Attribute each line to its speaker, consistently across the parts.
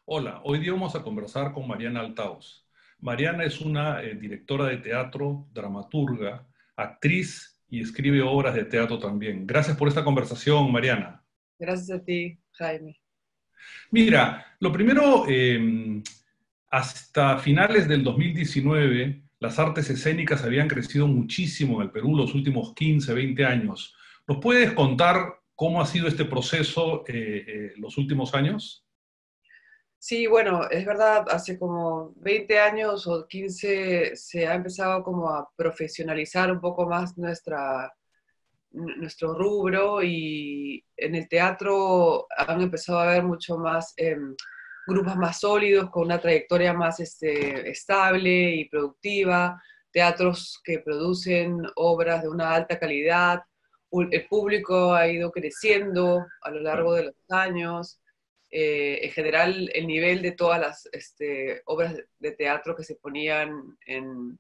Speaker 1: Hola, hoy día vamos a conversar con Mariana Altaos. Mariana es una directora de teatro, dramaturga, actriz y escribe obras de teatro también. Gracias por esta conversación, Mariana.
Speaker 2: Gracias a ti, Jaime.
Speaker 1: Mira, lo primero, hasta finales del 2019, las artes escénicas habían crecido muchísimo en el Perú los últimos 15, 20 años. ¿Nos puedes contar cómo ha sido este proceso los últimos años?
Speaker 2: Sí, bueno, es verdad, hace como 20 años o 15 se ha empezado como a profesionalizar un poco más nuestro rubro y en el teatro han empezado a haber mucho más grupos más sólidos, con una trayectoria más estable y productiva, teatros que producen obras de una alta calidad, el público ha ido creciendo a lo largo de los años. En general, el nivel de todas las obras de teatro que se ponían en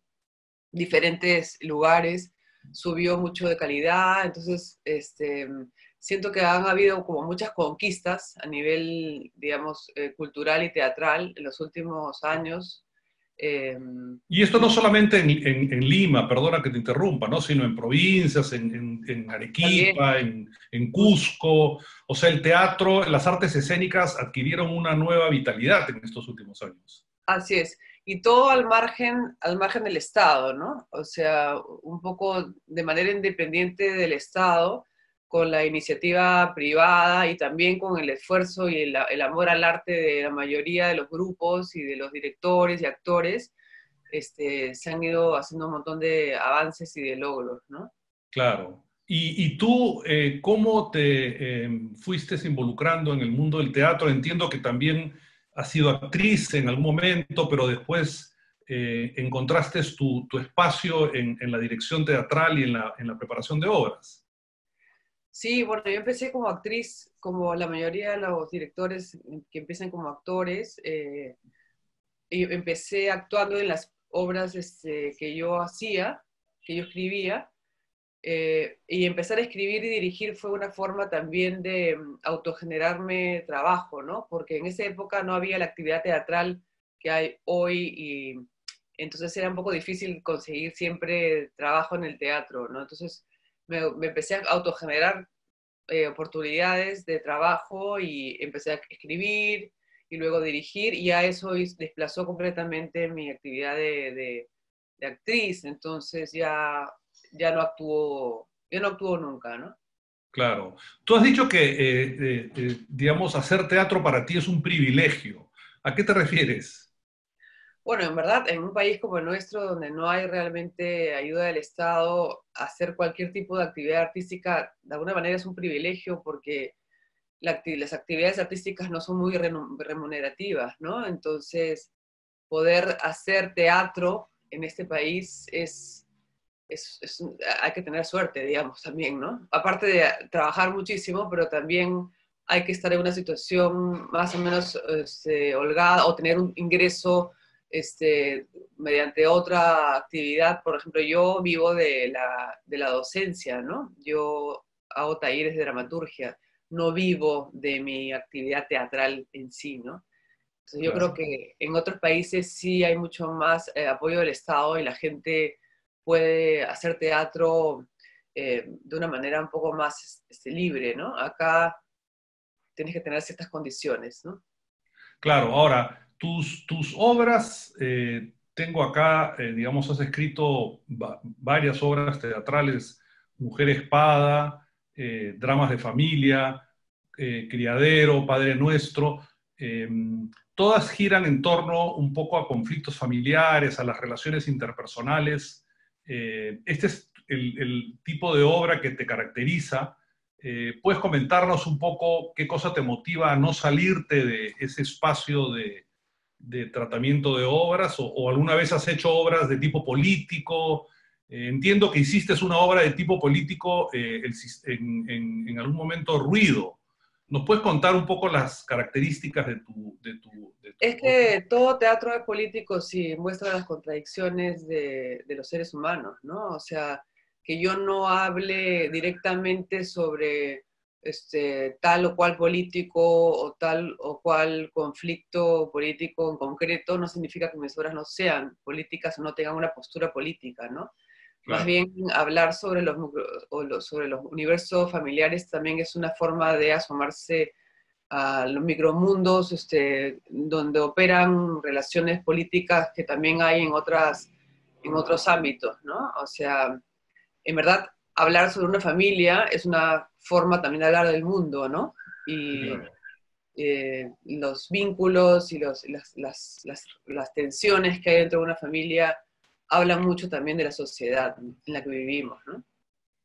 Speaker 2: diferentes lugares subió mucho de calidad, entonces siento que han habido como muchas conquistas a nivel, digamos, cultural y teatral en los últimos años. Eh,
Speaker 1: Y esto no solamente en Lima, perdona que te interrumpa, ¿no? Sino en provincias, en
Speaker 2: También,
Speaker 1: Arequipa, en Cusco. O sea, el teatro, las artes escénicas adquirieron una nueva vitalidad en estos últimos años.
Speaker 2: así es. Y todo al margen del Estado, ¿no? O sea, un poco de manera independiente del Estado, con la iniciativa privada y también con el esfuerzo y el amor al arte de la mayoría de los grupos y de los directores y actores, se han ido haciendo un montón de avances y de logros, ¿no?
Speaker 1: Claro. Y tú, ¿cómo te fuiste involucrando en el mundo del teatro? Entiendo que también has sido actriz en algún momento, pero después encontraste tu espacio en la dirección teatral y en la preparación de obras.
Speaker 2: Sí, bueno, yo empecé como actriz, como la mayoría de los directores que empiezan como actores. Y empecé actuando en las obras que yo hacía, que yo escribía, y empezar a escribir y dirigir fue una forma también de autogenerarme trabajo, ¿no? Porque en esa época no había la actividad teatral que hay hoy y entonces era un poco difícil conseguir siempre trabajo en el teatro, ¿no? Entonces me empecé a autogenerar oportunidades de trabajo y empecé a escribir y luego dirigir y ya eso desplazó completamente mi actividad de actriz, entonces ya no actúo nunca, ¿no?
Speaker 1: Claro. Tú has dicho que, digamos, hacer teatro para ti es un privilegio. ¿A qué te refieres?
Speaker 2: Bueno, en verdad, en un país como el nuestro, donde no hay realmente ayuda del Estado, hacer cualquier tipo de actividad artística de alguna manera es un privilegio porque las actividades artísticas no son muy remunerativas, ¿no? Entonces, poder hacer teatro en este país hay que tener suerte, digamos, también, ¿no? Aparte de trabajar muchísimo, pero también hay que estar en una situación más o menos holgada o tener un ingreso mediante otra actividad. Por ejemplo, yo vivo de la docencia, ¿no? Yo hago talleres de dramaturgia, no vivo de mi actividad teatral en sí, ¿no? Entonces yo creo
Speaker 1: Claro.
Speaker 2: que en otros países sí hay mucho más apoyo del Estado y la gente puede hacer teatro de una manera un poco más libre, ¿no? Acá tienes que tener ciertas condiciones, ¿no?
Speaker 1: Claro, ahora, tus obras, tengo acá, digamos, has escrito varias obras teatrales, Mujer Espada, dramas de familia, Criadero, Padre Nuestro, eh, todas giran en torno un poco a conflictos familiares, a las relaciones interpersonales. Este es el tipo de obra que te caracteriza. ¿Puedes comentarnos un poco qué cosa te motiva a no salirte de ese espacio de tratamiento de obras o alguna vez has hecho obras de tipo político? Entiendo que hiciste una obra de tipo político en algún momento Ruido. ¿Nos puedes contar un poco las características de tu
Speaker 2: Es
Speaker 1: obra?
Speaker 2: que todo teatro es político si muestra las contradicciones de los seres humanos, ¿no? O sea, que yo no hable directamente sobre tal o cual político o tal o cual conflicto político en concreto, no significa que mis obras no sean políticas o no tengan una postura política, ¿no? Más
Speaker 1: Claro.
Speaker 2: bien hablar sobre sobre los universos familiares también es una forma de asomarse a los micromundos donde operan relaciones políticas que también hay en otros ámbitos, ¿no? O sea, en verdad, hablar sobre una familia es una forma también de hablar del mundo, ¿no? Y
Speaker 1: Claro.
Speaker 2: los vínculos y las tensiones que hay dentro de una familia hablan mucho también de la sociedad en la que vivimos, ¿no?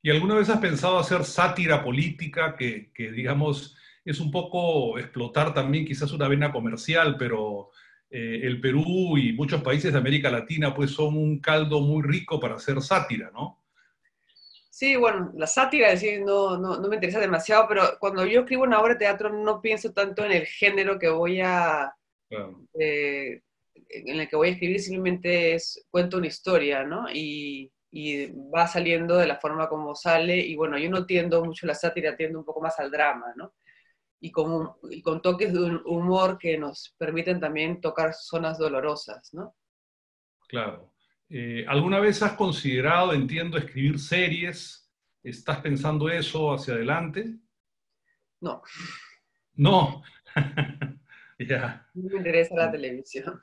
Speaker 1: ¿Y alguna vez has pensado hacer sátira política que, digamos, es un poco explotar también quizás una vena comercial, pero el Perú y muchos países de América Latina pues son un caldo muy rico para hacer sátira, ¿no?
Speaker 2: Sí, bueno, la sátira, es decir, no me interesa demasiado, pero cuando yo escribo una obra de teatro no pienso tanto en el género que
Speaker 1: Claro,
Speaker 2: en el que voy a escribir, simplemente cuento una historia, ¿no? Y va saliendo de la forma como sale, y bueno, yo no tiendo mucho a la sátira, tiendo un poco más al drama, ¿no? Y con toques de un humor que nos permiten también tocar zonas dolorosas, ¿no?
Speaker 1: claro. ¿Alguna vez has considerado, entiendo, escribir series? ¿Estás pensando eso hacia adelante?
Speaker 2: No,
Speaker 1: No. Ya,
Speaker 2: no me interesa la televisión.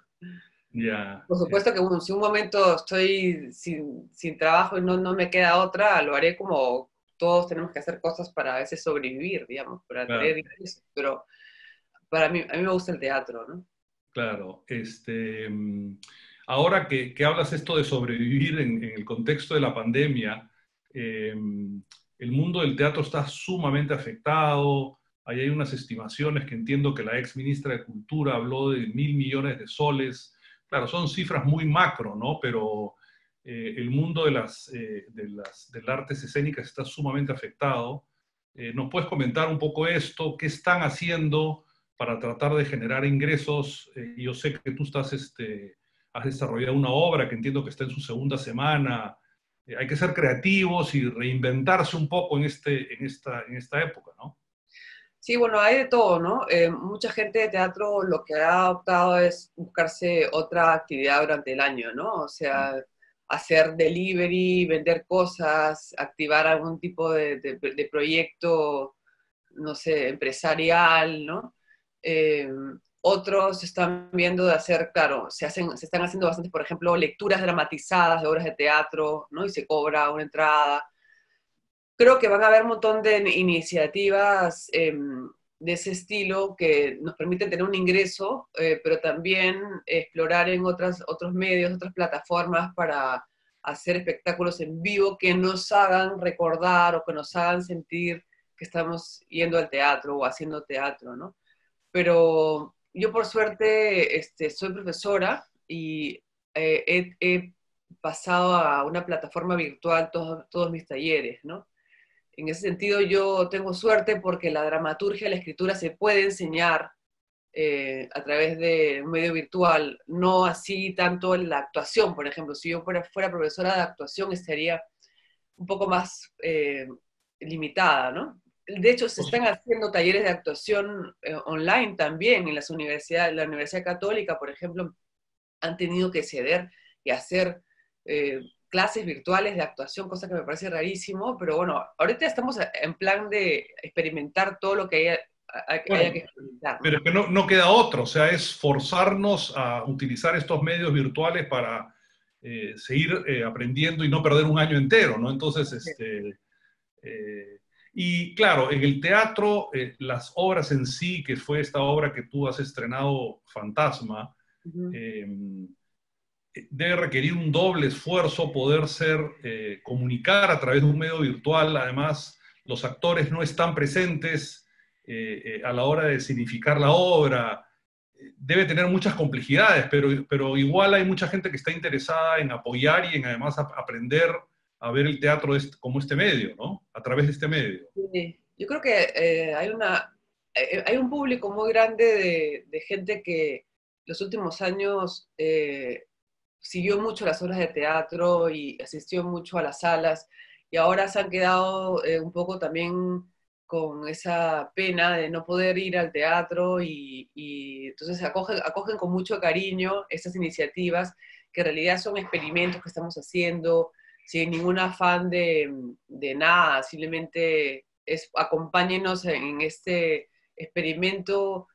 Speaker 1: ya,
Speaker 2: Por
Speaker 1: ya,
Speaker 2: supuesto que bueno, si un momento estoy sin trabajo y no me queda otra, lo haré como todos tenemos que hacer cosas para a veces sobrevivir, digamos, para
Speaker 1: claro.
Speaker 2: tener ingresos, pero a mí me gusta el teatro, ¿no?
Speaker 1: Claro, ahora que hablas esto de sobrevivir en el contexto de la pandemia, el mundo del teatro está sumamente afectado. Ahí hay unas estimaciones que entiendo que la ex ministra de Cultura habló de 1.000 millones de soles. Claro, son cifras muy macro, ¿no? Pero el mundo de las artes escénicas está sumamente afectado. ¿Nos puedes comentar un poco esto? ¿Qué están haciendo para tratar de generar ingresos? Yo sé que tú has desarrollado una obra que entiendo que está en su segunda semana. Hay que ser creativos y reinventarse un poco en esta época, ¿no?
Speaker 2: Sí, bueno, hay de todo, ¿no? Mucha gente de teatro lo que ha optado es buscarse otra actividad durante el año, ¿no? O sea, hacer delivery, vender cosas, activar algún tipo de proyecto, no sé, empresarial, ¿no? Eh, Otros están viendo de hacer, claro, se están haciendo bastantes, por ejemplo, lecturas dramatizadas de obras de teatro, ¿no? Y se cobra una entrada. Creo que van a haber un montón de iniciativas de ese estilo que nos permiten tener un ingreso, pero también explorar en otros medios, otras plataformas para hacer espectáculos en vivo que nos hagan recordar o que nos hagan sentir que estamos yendo al teatro o haciendo teatro, ¿no? Pero yo por suerte soy profesora y he pasado a una plataforma virtual todos mis talleres, ¿no? En ese sentido yo tengo suerte porque la dramaturgia y la escritura se puede enseñar a través de un medio virtual, no así tanto la actuación, por ejemplo. Si yo fuera profesora de actuación estaría un poco más limitada, ¿no? De hecho, se están haciendo talleres de actuación online también en las universidades. La Universidad Católica, por ejemplo, han tenido que ceder y hacer clases virtuales de actuación, cosa que me parece rarísimo, pero bueno, ahorita estamos en plan de experimentar todo lo que haya que
Speaker 1: Bueno,
Speaker 2: experimentar,
Speaker 1: pero
Speaker 2: ¿no?
Speaker 1: es que no queda otro, o sea, es forzarnos a utilizar estos medios virtuales para seguir aprendiendo y no perder un año entero, ¿no? Entonces, eh, y claro, en el teatro, las obras en sí, que fue esta obra que tú has estrenado, Fantasma,
Speaker 2: Ujú.
Speaker 1: eh, debe requerir un doble esfuerzo poder comunicar a través de un medio virtual. Además, los actores no están presentes a la hora de significar la obra. Debe tener muchas complejidades, pero igual hay mucha gente que está interesada en apoyar y en además aprender a ver el teatro como este medio, ¿no? A través de este medio.
Speaker 2: Sí, yo creo que hay un público muy grande de gente que los últimos años siguió mucho las obras de teatro y asistió mucho a las salas y ahora se han quedado un poco también con esa pena de no poder ir al teatro y entonces acogen con mucho cariño estas iniciativas que en realidad son experimentos que estamos haciendo sin ningún afán de nada, simplemente acompáñenos en este experimento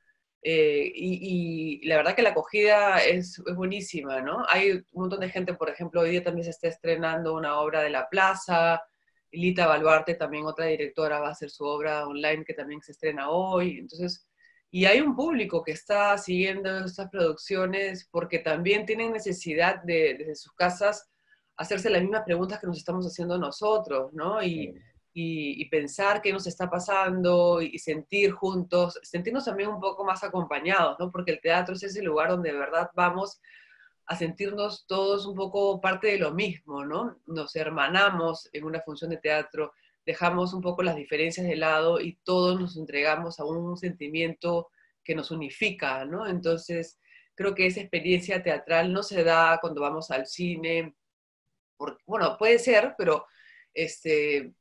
Speaker 2: y la verdad que la acogida es buenísima, ¿no? Hay un montón de gente, por ejemplo, hoy día también se está estrenando una obra de La Plaza. Lita Baluarte, también otra directora, va a hacer su obra online que también se estrena hoy. Entonces, y hay un público que está siguiendo estas producciones porque también tienen necesidad de, desde sus casas, hacerse las mismas preguntas que nos estamos haciendo nosotros, ¿no? Y pensar qué nos está pasando y sentir juntos, sentirnos también un poco más acompañados, ¿no? Porque el teatro es ese lugar donde de verdad vamos a sentirnos todos un poco parte de lo mismo, ¿no? Nos hermanamos en una función de teatro, dejamos un poco las diferencias de lado y todos nos entregamos a un sentimiento que nos unifica, ¿no? Entonces, creo que esa experiencia teatral no se da cuando vamos al cine, porque, bueno, puede ser, pero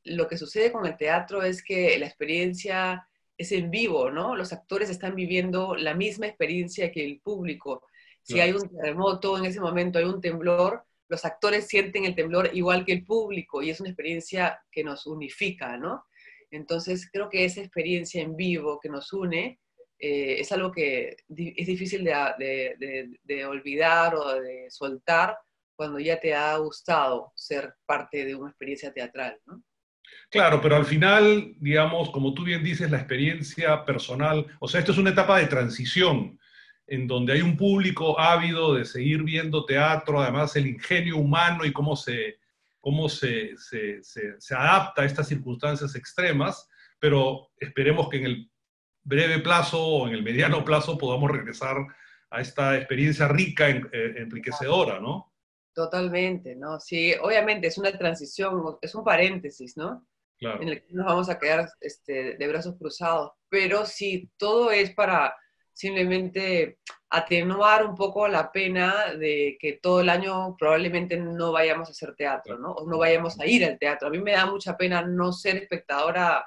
Speaker 2: lo que sucede con el teatro es que la experiencia es en vivo, ¿no? Los actores están viviendo la misma experiencia que el público. Si hay
Speaker 1: Claro.
Speaker 2: un terremoto, en ese momento hay un temblor, los actores sienten el temblor igual que el público y es una experiencia que nos unifica, ¿no? Entonces creo que esa experiencia en vivo que nos une es algo que es difícil de olvidar o de soltar cuando ya te ha gustado ser parte de una experiencia teatral, ¿no?
Speaker 1: Claro, pero al final, digamos, como tú bien dices, la experiencia personal, o sea, esto es una etapa de transición en donde hay un público ávido de seguir viendo teatro, además el ingenio humano y cómo se adapta a estas circunstancias extremas, pero esperemos que en el breve plazo o en el mediano plazo podamos regresar a esta experiencia rica, enriquecedora, ¿no?
Speaker 2: Totalmente, ¿no? Sí, obviamente es una transición, es un paréntesis, ¿no? En
Speaker 1: Claro.
Speaker 2: el que nos vamos a quedar de brazos cruzados, pero sí, todo es para simplemente atenuar un poco la pena de que todo el año probablemente no vayamos a hacer teatro, ¿no? O no vayamos a ir al teatro. A mí me da mucha pena no ser espectadora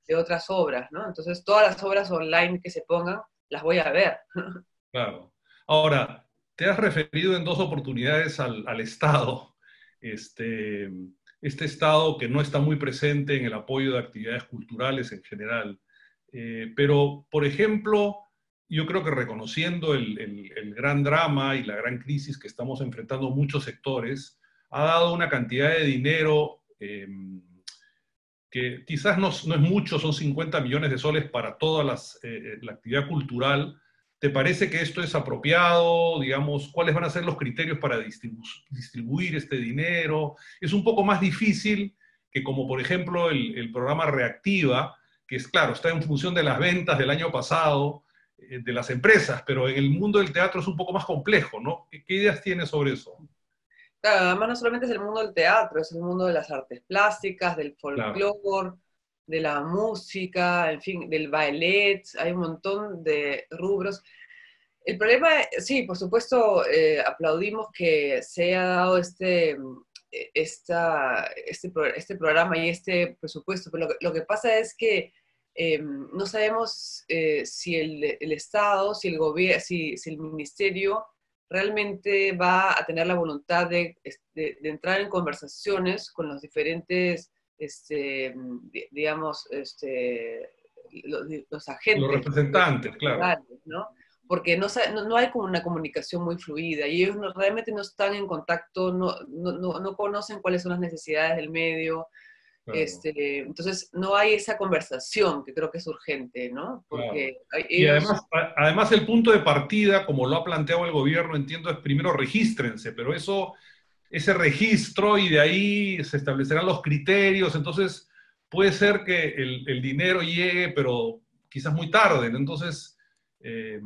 Speaker 2: de otras obras, ¿no? Entonces, todas las obras online que se pongan, las voy a ver.
Speaker 1: Claro. Ahora, te has referido en dos oportunidades al Estado, este, este Estado que no está muy presente en el apoyo de actividades culturales en general. Pero, por ejemplo, yo creo que reconociendo el gran drama y la gran crisis que estamos enfrentando muchos sectores, ha dado una cantidad de dinero que quizás no es mucho, son 50 millones de soles para toda la actividad cultural. ¿Te parece que esto es apropiado? Digamos, ¿cuáles van a ser los criterios para distribuir este dinero? Es un poco más difícil que como por ejemplo el programa Reactiva, que es claro, está en función de las ventas del año pasado, de las empresas, pero en el mundo del teatro es un poco más complejo, ¿no? ¿Qué ideas tienes sobre eso?
Speaker 2: Claro, además no solamente es el mundo del teatro, es el mundo de las artes plásticas, del
Speaker 1: Claro,
Speaker 2: folclore, de la música, en fin, del ballet, hay un montón de rubros. El problema, sí, por supuesto, aplaudimos que se haya dado este programa y este presupuesto, pero lo que pasa es que no sabemos si el Estado, si el gobierno, si el ministerio realmente va a tener la voluntad de entrar en conversaciones con los diferentes, digamos, los
Speaker 1: los
Speaker 2: agentes
Speaker 1: representantes, claro.
Speaker 2: culturales, ¿no? Porque no hay como una comunicación muy fluida y ellos realmente no están en contacto, no conocen cuáles son las necesidades del medio,
Speaker 1: Claro.
Speaker 2: entonces no hay esa conversación que creo que es urgente, ¿no?
Speaker 1: Claro.
Speaker 2: Porque
Speaker 1: Y
Speaker 2: ellos,
Speaker 1: además el punto de partida, como lo ha planteado el gobierno, entiendo, es primero regístrense, pero ese registro y de ahí se establecerán los criterios, entonces puede ser que el dinero llegue, pero quizás muy tarde, ¿no? Entonces, eh,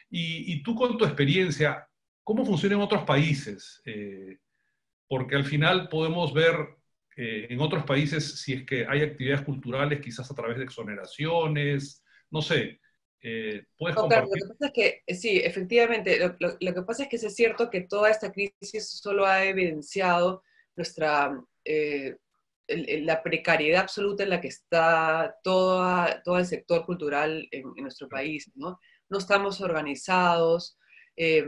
Speaker 1: y tú con tu experiencia, ¿cómo funciona en otros países? Porque al final podemos ver en otros países si es que hay actividades culturales, quizás a través de exoneraciones, no sé, puedes
Speaker 2: no, claro, lo
Speaker 1: compartir.
Speaker 2: que pasa es que, sí, efectivamente, lo que pasa es que es cierto que toda esta crisis solo ha evidenciado nuestra la precariedad absoluta en la que está todo el sector cultural en nuestro país, ¿no? No estamos organizados, eh,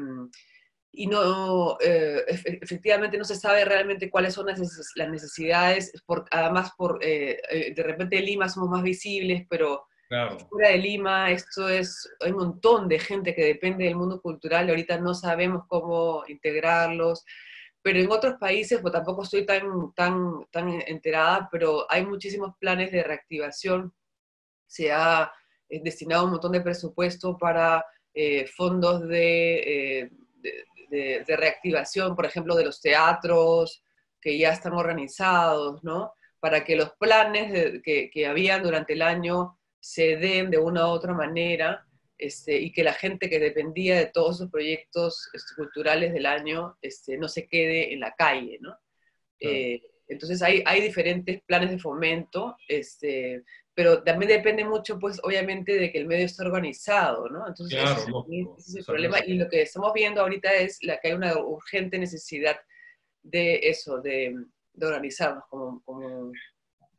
Speaker 2: y no, efectivamente no se sabe realmente cuáles son las necesidades, además de repente en Lima somos más visibles, pero
Speaker 1: Claro,
Speaker 2: fuera de Lima hay un montón de gente que depende del mundo cultural y ahorita no sabemos cómo integrarlos, pero en otros países, pues tampoco estoy tan enterada, pero hay muchísimos planes de reactivación, se ha destinado un montón de presupuesto para fondos de reactivación, por ejemplo, de los teatros que ya están organizados, ¿no? Para que los planes que habían durante el año se den de una u otra manera, y que la gente que dependía de todos esos proyectos culturales del año no se quede en la calle, ¿no?
Speaker 1: claro,
Speaker 2: Entonces hay diferentes planes de fomento, pero también depende mucho, pues, obviamente, de que el medio esté organizado, ¿no? Entonces,
Speaker 1: claro, lógico.
Speaker 2: ese es el
Speaker 1: Esa
Speaker 2: problema. Y lo que estamos viendo ahorita es que hay una urgente necesidad de eso, de organizarnos como.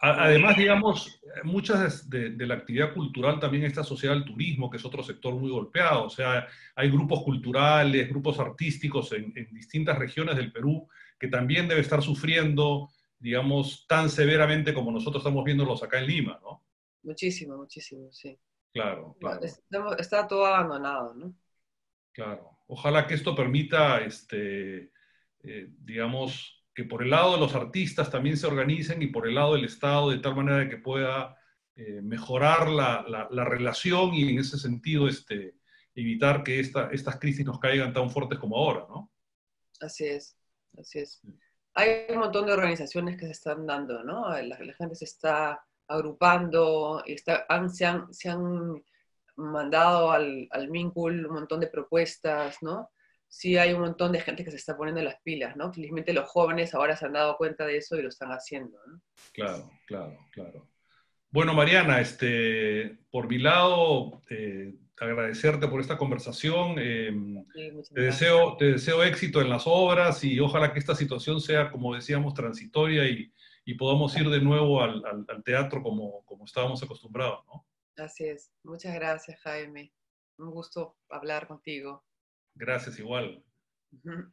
Speaker 1: Además, digamos, muchas de la actividad cultural también está asociada al turismo, que es otro sector muy golpeado. O sea, hay grupos culturales, grupos artísticos en distintas regiones del Perú que también debe estar sufriendo, digamos, tan severamente como nosotros estamos viéndolos acá en Lima, ¿no?
Speaker 2: Muchísimo, muchísimo, sí.
Speaker 1: Claro,
Speaker 2: No,
Speaker 1: claro,
Speaker 2: está todo abandonado, ¿no?
Speaker 1: claro. Ojalá que esto permita, digamos, que por el lado de los artistas también se organicen y por el lado del Estado de tal manera de que pueda mejorar la relación y en ese sentido evitar que estas crisis nos caigan tan fuertes como ahora, ¿no?
Speaker 2: Así es, así es. Hay un montón de organizaciones que se están dando, ¿no? La gente se está agrupando, y se han mandado al Mincul un montón de propuestas, ¿no? Sí hay un montón de gente que se está poniendo las pilas, ¿no? Felizmente los jóvenes ahora se han dado cuenta de eso y lo están haciendo, ¿no?
Speaker 1: Claro, claro, claro. Bueno, Mariana, por mi lado, agradecerte por esta conversación.
Speaker 2: Sí, muchas gracias.
Speaker 1: Te deseo éxito en las obras y ojalá que esta situación sea, como decíamos, transitoria y podamos ir de nuevo al teatro como estábamos acostumbrados, ¿no?
Speaker 2: Así es. Muchas gracias, Jaime. Un gusto hablar contigo.
Speaker 1: Gracias igual.
Speaker 2: Ujú.